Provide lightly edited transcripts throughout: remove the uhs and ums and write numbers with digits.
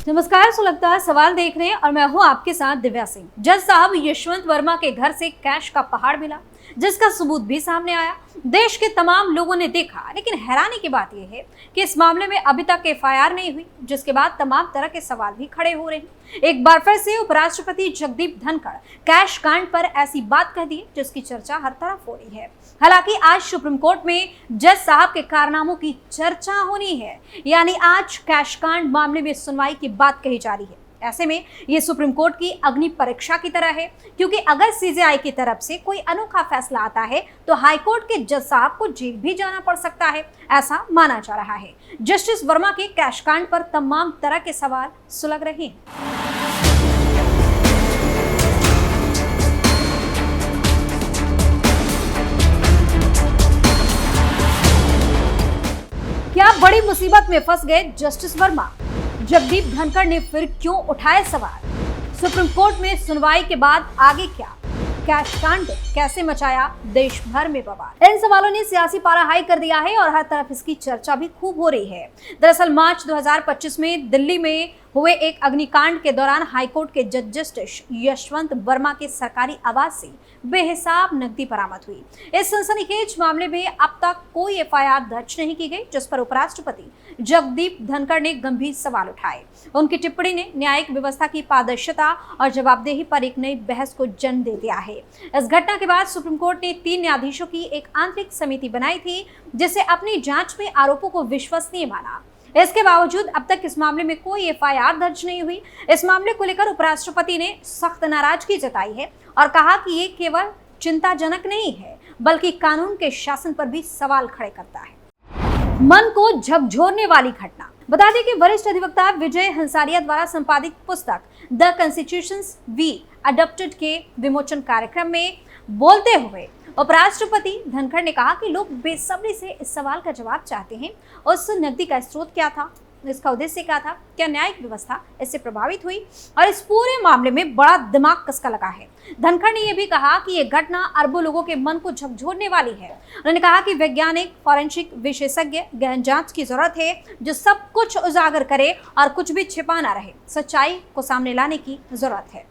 नमस्कार, सुलगता सवाल देख रहे हैं और मैं हूं आपके साथ दिव्या सिंह। जज साहब यशवंत वर्मा के घर से कैश का पहाड़ मिला, जिसका सबूत भी सामने आया। देश के तमाम लोगों ने देखा, लेकिन हैरानी की बात यह है कि इस मामले में अभी तक एफआईआर नहीं हुई, जिसके बाद तमाम तरह के सवाल भी खड़े हो रहे हैं। एक बार फिर से उपराष्ट्रपति जगदीप धनखड़ कैश कांड पर ऐसी बात कह दी जिसकी चर्चा हर तरफ हो रही है। हालांकि आज सुप्रीम कोर्ट में जज साहब के कारनामों की चर्चा होनी है, यानी आज कैश कांड मामले में सुनवाई की बात कही जा रही है। ऐसे में ये सुप्रीम कोर्ट की अग्नि परीक्षा की तरह है, क्योंकि अगर सीजेआई की तरफ से कोई अनोखा फैसला आता है तो हाईकोर्ट के जज साहब को जेल भी जाना पड़ सकता है, ऐसा माना जा रहा है। जस्टिस वर्मा के कैश कांड पर तमाम तरह के सवाल सुलग रहे हैं। क्या बड़ी मुसीबत में फंस गए जस्टिस वर्मा? जगदीप धनखड़ ने फिर क्यों उठाए सवाल? सुप्रीम कोर्ट में सुनवाई के बाद आगे क्या? कैश कांड कैसे मचाया देश भर में बवाल? इन सवालों ने सियासी पारा हाई कर दिया है और हर तरफ इसकी चर्चा भी खूब हो रही है। दरअसल मार्च 2025 में दिल्ली में हुए एक अग्निकांड के दौरान हाईकोर्ट के जज जस्टिस यशवंत वर्मा के सरकारी आवास से बेहिसाब नकदी बरामद हुई। इस सनसनीखेज मामले में अब तक कोई एफआईआर दर्ज नहीं की गई, जिस पर उपराष्ट्रपति जगदीप धनखड़ ने गंभीर सवाल उठाए। उनकी टिप्पणी ने न्यायिक व्यवस्था की पारदर्शिता और जवाबदेही पर एक नई बहस को जन्म दे दिया है। इस घटना के बाद सुप्रीम कोर्ट ने 3 न्यायाधीशों की एक आंतरिक समिति बनाई थी, जिसे अपनी जांच में आरोपों को विश्वसनीय माना। इसके बावजूद अब तक इस मामले में कोई एफआईआर दर्ज नहीं हुई। इस मामले को लेकर उपराष्ट्रपति ने सख्त नाराजगी जताई है और कहा कि ये केवल चिंताजनक नहीं है, बल्कि कानून के शासन पर भी सवाल खड़े करता है। मन को झकझोरने वाली घटना। बता दें कि वरिष्ठ अधिवक्ता विजय हंसारिया द्वारा संपादित पुस्तक द कॉन्स्टिट्यूशंस वी अडॉप्टेड के विमोचन कार्यक्रम में बोलते हुए उपराष्ट्रपति धनखड़ ने कहा कि लोग बेसब्री से इस सवाल का जवाब चाहते हैं। उस नकदी का स्रोत क्या था, इसका उद्देश्य क्या था, क्या न्यायिक व्यवस्था इससे प्रभावित हुई, और इस पूरे मामले में बड़ा दिमाग कसका लगा है। धनखड़ ने यह भी कहा कि यह घटना अरबों लोगों के मन को झकझोरने वाली है। उन्होंने कहा कि वैज्ञानिक फॉरेंसिक विशेषज्ञ गहन जांच की जरूरत है, जो सब कुछ उजागर करे और कुछ भी छिपा ना रहे। सच्चाई को सामने लाने की जरूरत है।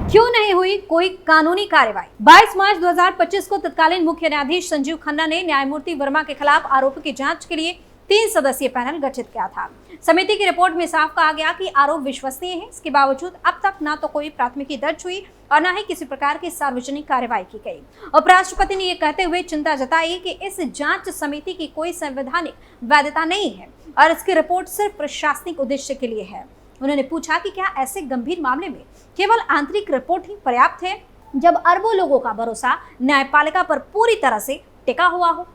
क्यों नहीं हुई कोई कानूनी कार्रवाई? 22 मार्च 2025 को तत्कालीन मुख्य न्यायाधीश संजीव खन्ना ने न्यायमूर्ति वर्मा के खिलाफ आरोपों की जांच के लिए 3 सदस्यीय पैनल गठित किया था। समिति की रिपोर्ट में साफ कहा गया कि आरोप विश्वसनीय है। इसके बावजूद अब तक न तो कोई प्राथमिकी दर्ज हुई और न ही किसी प्रकार की सार्वजनिक कार्रवाई की गई। उपराष्ट्रपति ने यह कहते हुए चिंता जताई कि इस जांच समिति की कोई संवैधानिक वैधता नहीं है और इसकी रिपोर्ट सिर्फ प्रशासनिक उद्देश्य के लिए है। उन्होंने पूछा कि क्या ऐसे गंभीर मामले में केवल आंतरिक रिपोर्ट ही पर्याप्त है, जब अरबों लोगों का भरोसा न्यायपालिका पर पूरी तरह से टिका हुआ हो?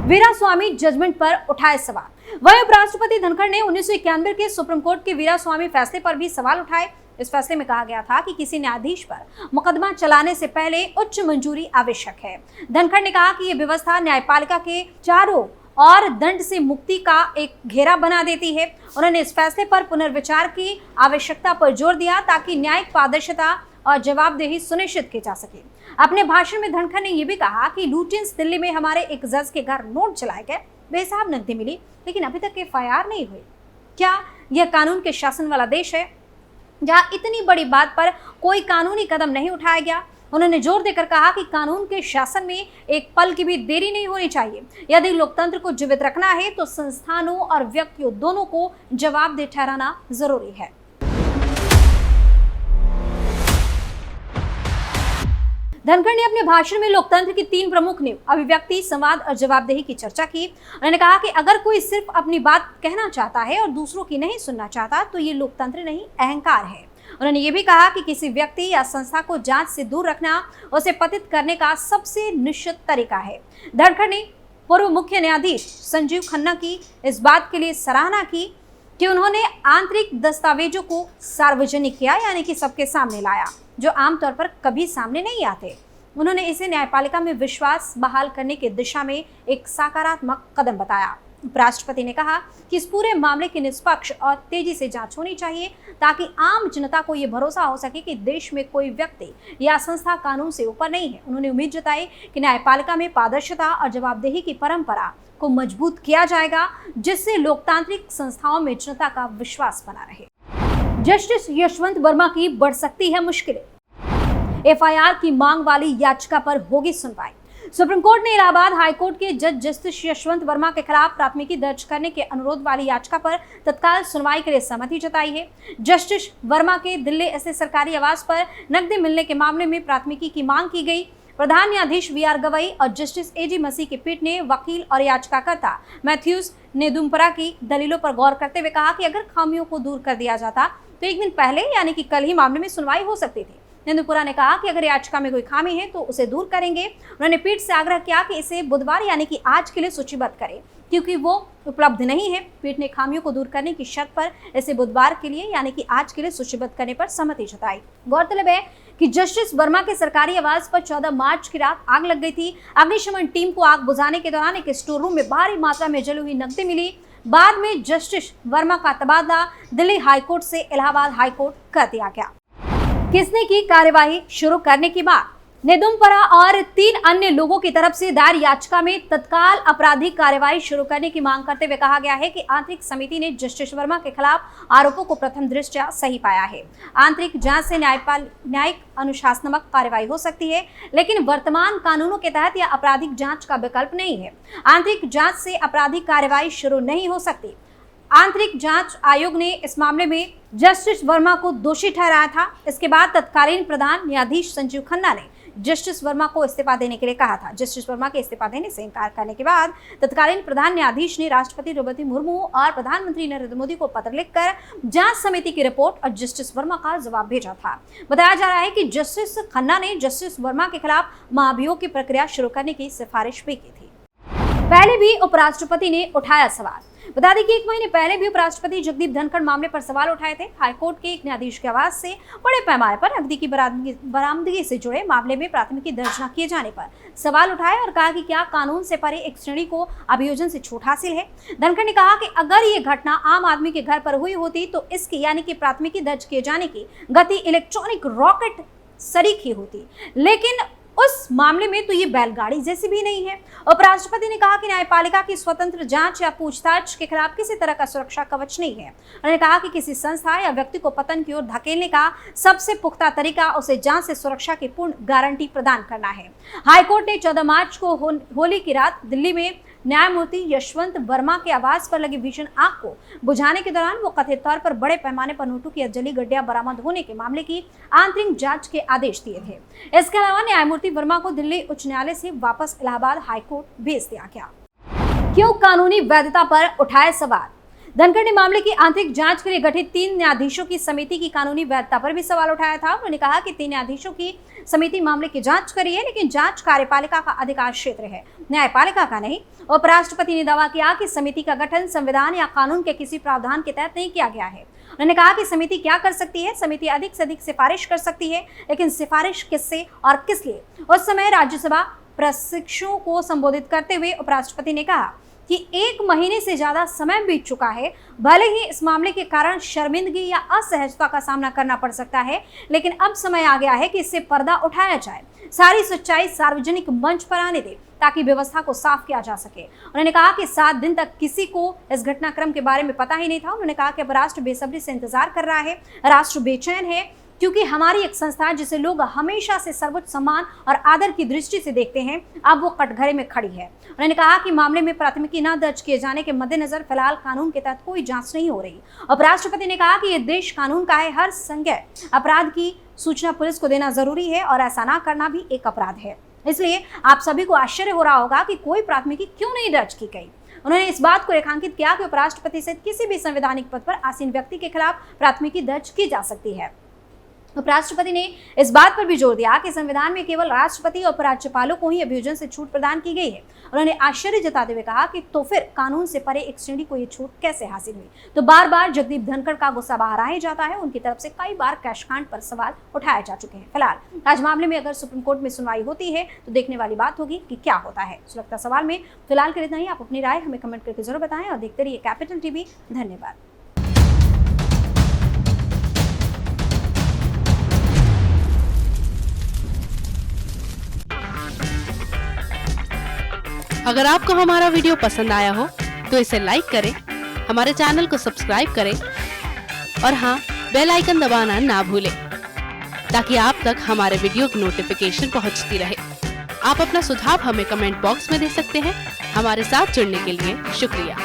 वीरास्वामी जजमेंट पर उठाए सवाल। वहीं उपराष्ट्रपति धनखड़ ने 1991 के सुप्रीम कोर्ट के वीरास्वामी फैसले पर भी सवाल उठाए। इस फैसले में कहा गया था कि किसी न्यायाधीश पर मुकदमा चलाने से पहले उच्च मंजूरी आवश्यक है। धनखड़ ने कहा कि यह व्यवस्था न्यायपालिका के चारों और दंड से मुक्ति का एक घेरा बना देती है। उन्होंने इस फैसले पर पुनर्विचार की आवश्यकता पर जोर दिया, ताकि न्यायिक पारदर्शिता और जवाबदेही सुनिश्चित की जा सके। अपने भाषण में धनखड़ ने यह भी कहा कि लुटियंस दिल्ली में हमारे एक जज के घर नोट चलाए गए, बेहिसाब नकदी मिली, लेकिन अभी तक एफआईआर नहीं हुई। क्या यह कानून के शासन वाला देश है, जहां इतनी बड़ी बात पर कोई कानूनी कदम नहीं उठाया गया? उन्होंने जोर देकर कहा कि कानून के शासन में एक पल की भी देरी नहीं होनी चाहिए। यदि लोकतंत्र को जीवित रखना है तो संस्थानों और व्यक्तियों दोनों को जवाबदेह ठहराना जरूरी है। धनखड़ ने अपने भाषण में लोकतंत्र की 3 प्रमुख नींव अभिव्यक्ति, संवाद और जवाबदेही की चर्चा की। उन्होंने कहा कि अगर कोई सिर्फ अपनी बात कहना चाहता है और दूसरों की नहीं सुनना चाहता, तो ये लोकतंत्र नहीं, अहंकार है। उन्होंने ये भी कहा कि किसी व्यक्ति या संस्था को जांच से दूर रखना उसे पतित करने का सबसे निश्चित तरीका है। धनखड़ ने पूर्व मुख्य न्यायाधीश संजीव खन्ना की इस बात के लिए सराहना की कि उन्होंने आंतरिक दस्तावेजों को सार्वजनिक किया, यानी कि सबके सामने लाया, जो आमतौर पर कभी सामने नहीं आते। उन्होंने इसे न्यायपालिका में विश्वास बहाल करने की दिशा में एक सकारात्मक कदम बताया। उपराष्ट्रपति ने कहा कि इस पूरे मामले की निष्पक्ष और तेजी से जांच होनी चाहिए, ताकि आम जनता को ये भरोसा हो सके कि देश में कोई व्यक्ति या संस्था कानून से ऊपर नहीं है। उन्होंने उम्मीद जताई कि न्यायपालिका में पारदर्शिता और जवाबदेही की परंपरा को मजबूत किया जाएगा, जिससे लोकतांत्रिक संस्थाओं में जनता का विश्वास बना रहे। जस्टिस यशवंत वर्मा की बढ़ सकती है मुश्किलें। एफआईआर की मांग वाली याचिका पर होगी सुनवाई। सुप्रीम कोर्ट ने इलाहाबाद हाईकोर्ट के जज जस्टिस यशवंत वर्मा के खिलाफ प्राथमिकी दर्ज करने के अनुरोध वाली याचिका पर तत्काल सुनवाई के लिए सहमति जताई है। जस्टिस वर्मा के दिल्ली स्थित सरकारी आवास पर नकदी मिलने के मामले में प्राथमिकी की मांग की गई। प्रधान न्यायाधीश वीआर गवई और जस्टिस एजी मसीह की पीठ ने वकील और याचिकाकर्ता मैथ्यूज नेदुम्परा की दलीलों पर गौर करते हुए कहा कि अगर खामियों को दूर कर दिया जाता तो एक दिन पहले यानी कि कल ही मामले में सुनवाई हो सकती थी। नेदुम्परा ने कहा कि अगर याचिका में कोई खामी है तो उसे दूर करेंगे। उन्होंने पीठ से आग्रह किया कि इसे बुधवार यानी कि आज के लिए सूचीबद्ध करें क्योंकि वो उपलब्ध नहीं है। पीठ ने खामियों को दूर करने की शर्त पर इसे बुधवार के लिए यानी कि आज के लिए सूचीबद्ध करने पर सहमति जताई। गौरतलब है कि जस्टिस वर्मा के सरकारी आवास पर 14 मार्च की रात आग लग गई थी। अग्निशमन टीम को आग बुझाने के दौरान एक स्टोर रूम में भारी मात्रा में जली हुई नकदी मिली। बाद में जस्टिस वर्मा का तबादला दिल्ली हाईकोर्ट से इलाहाबाद हाईकोर्ट कर दिया गया। किसने की कार्यवाही शुरू करने की बात। नेदुम्परा और 3 अन्य लोगों की तरफ से दायर याचिका में तत्काल आपराधिक कार्यवाही शुरू करने की मांग करते हुए कहा गया है कि आंतरिक समिति ने जस्टिस वर्मा के खिलाफ आरोपों को प्रथम दृष्टया सही पाया है। आंतरिक जांच से न्यायिक अनुशासनात्मक कार्यवाही हो सकती है, लेकिन वर्तमान कानूनों के तहत यह आपराधिक जांच का विकल्प नहीं है। आंतरिक जांच से आपराधिक कार्यवाही शुरू नहीं हो सकती। आंतरिक जांच आयोग ने इस मामले में जस्टिस वर्मा को दोषी ठहराया था। इसके बाद तत्कालीन प्रधान न्यायाधीश संजीव खन्ना ने जस्टिस वर्मा को इस्तीफा देने के लिए कहा था। जस्टिस वर्मा के इस्तीफा देने से इनकार करने के बाद तत्कालीन प्रधान न्यायाधीश ने राष्ट्रपति द्रौपदी मुर्मू और प्रधानमंत्री नरेंद्र मोदी को पत्र लिखकर जांच समिति की रिपोर्ट और जस्टिस वर्मा का जवाब भेजा था। बताया जा रहा है कि जस्टिस खन्ना ने जस्टिस वर्मा के खिलाफ महाभियोग की प्रक्रिया शुरू करने की सिफारिश भी की थी। पहले भी उपराष्ट्रपति ने उठाया सवाल। बता दें कि 1 महीने पहले भी उपराष्ट्रपति जगदीप धनखड़ मामले पर सवाल उठाए थे। हाईकोर्ट के एक न्यायाधीश के आवास से बड़े पैमाने पर नकदी की बरामदगी से जुड़े मामले में प्राथमिकी दर्ज न किए जाने पर सवाल उठाए और कहा कि क्या कानून से परे एक श्रेणी को अभियोजन से छूट हासिल है। धनखड़ ने कहा कि अगर ये घटना आम आदमी के घर पर हुई होती तो इसकी यानी कि प्राथमिकी दर्ज किए जाने की गति इलेक्ट्रॉनिक रॉकेट सरीखी होती, लेकिन उस मामले में तो ये बैलगाड़ी जैसी भी नहीं है। उपराष्ट्रपति ने कहा कि न्यायपालिका की स्वतंत्र जांच या पूछताछ के खिलाफ किसी तरह का सुरक्षा कवच नहीं है। उन्होंने कहा कि किसी संस्था या व्यक्ति को पतन की ओर धकेलने का सबसे पुख्ता तरीका उसे जांच से सुरक्षा की पूर्ण गारंटी प्रदान करना है। हाईकोर्ट ने 14 मार्च को होली की रात दिल्ली में न्यायमूर्ति यशवंत वर्मा के आवास पर लगी भीषण आग को बुझाने के दौरान वो कथित तौर पर बड़े पैमाने पर नोटों की जली गड्डियां बरामद होने के मामले की आंतरिक जांच के आदेश दिए थे। इसके अलावा न्यायमूर्ति वर्मा को दिल्ली उच्च न्यायालय से वापस इलाहाबाद हाईकोर्ट भेज दिया गया। क्यों कानूनी वैधता पर उठाए सवाल। धनखड़ ने मामले की आंतरिक जांच के लिए गठित 3 न्यायाधीशों की समिति की कानूनी वैधता पर भी सवाल उठाया था। उन्होंने कहा कि 3 न्यायाधीशों की समिति मामले की जांच करी है, लेकिन जांच कार्यपालिका का अधिकार क्षेत्र है, न्यायपालिका का नहीं। उपराष्ट्रपति ने दावा किया कि समिति का गठन संविधान या कानून के किसी प्रावधान के तहत नहीं किया गया है। उन्होंने कहा कि समिति क्या कर सकती है, समिति अधिक से अधिक सिफारिश कर सकती है, लेकिन सिफारिश किससे और किस लिए। उस समय राज्यसभा प्रशिक्षुओं को संबोधित करते हुए उपराष्ट्रपति ने कहा कि 1 महीने से ज्यादा समय बीत चुका है। भले ही इस मामले के कारण शर्मिंदगी या असहजता का सामना करना पड़ सकता है, लेकिन अब समय आ गया है कि इससे पर्दा उठाया जाए, सारी सच्चाई सार्वजनिक मंच पर आने दे ताकि व्यवस्था को साफ किया जा सके। उन्होंने कहा कि 7 दिन तक किसी को इस घटनाक्रम के बारे में पता ही नहीं था। उन्होंने कहा कि अब राष्ट्र बेसब्री से इंतजार कर रहा है, राष्ट्र बेचैन है, क्योंकि हमारी एक संस्था जिसे लोग हमेशा से सर्वोच्च सम्मान और आदर की दृष्टि से देखते हैं, अब वो कटघरे में खड़ी है। उन्होंने कहा कि मामले में प्राथमिकी न दर्ज किए जाने के मद्देनजर फिलहाल कानून के तहत कोई जांच नहीं हो रही। उपराष्ट्रपति ने कहा कि ये देश कानून का है, हर संज्ञेय अपराध की सूचना पुलिस को देना जरूरी है और ऐसा ना करना भी एक अपराध है। इसलिए आप सभी को आश्चर्य हो रहा होगा कि कोई प्राथमिकी क्यों नहीं दर्ज की गई। उन्होंने इस बात को रेखांकित किया कि उपराष्ट्रपति सहित किसी भी संवैधानिक पद पर आसीन व्यक्ति के खिलाफ प्राथमिकी दर्ज की जा सकती है। उपराष्ट्रपति ने इस बात पर भी जोर दिया कि संविधान में केवल राष्ट्रपति और उपराज्यपालों को ही अभियोजन से छूट प्रदान की गई है। उन्होंने आश्चर्य जताते हुए कहा कि तो फिर कानून से परे एक श्रेणी को ये छूट कैसे हासिल हुई। तो बार बार जगदीप धनखड़ का गुस्सा बाहर आ ही जाता है। उनकी तरफ से कई बार कैशकांड पर सवाल उठाए जा चुके हैं। फिलहाल आज मामले में अगर सुप्रीम कोर्ट में सुनवाई होती है तो देखने वाली बात होगी कि क्या होता है। सुलगता सवाल में फिलहाल के लिए इतना ही। आप अपनी राय हमें कमेंट करके जरूर बताएं और देखते रहिए कैपिटल टीवी। धन्यवाद। अगर आपको हमारा वीडियो पसंद आया हो तो इसे लाइक करें, हमारे चैनल को सब्सक्राइब करें और हाँ, बेल आइकन दबाना ना भूलें ताकि आप तक हमारे वीडियो की नोटिफिकेशन पहुंचती रहे। आप अपना सुझाव हमें कमेंट बॉक्स में दे सकते हैं। हमारे साथ जुड़ने के लिए शुक्रिया।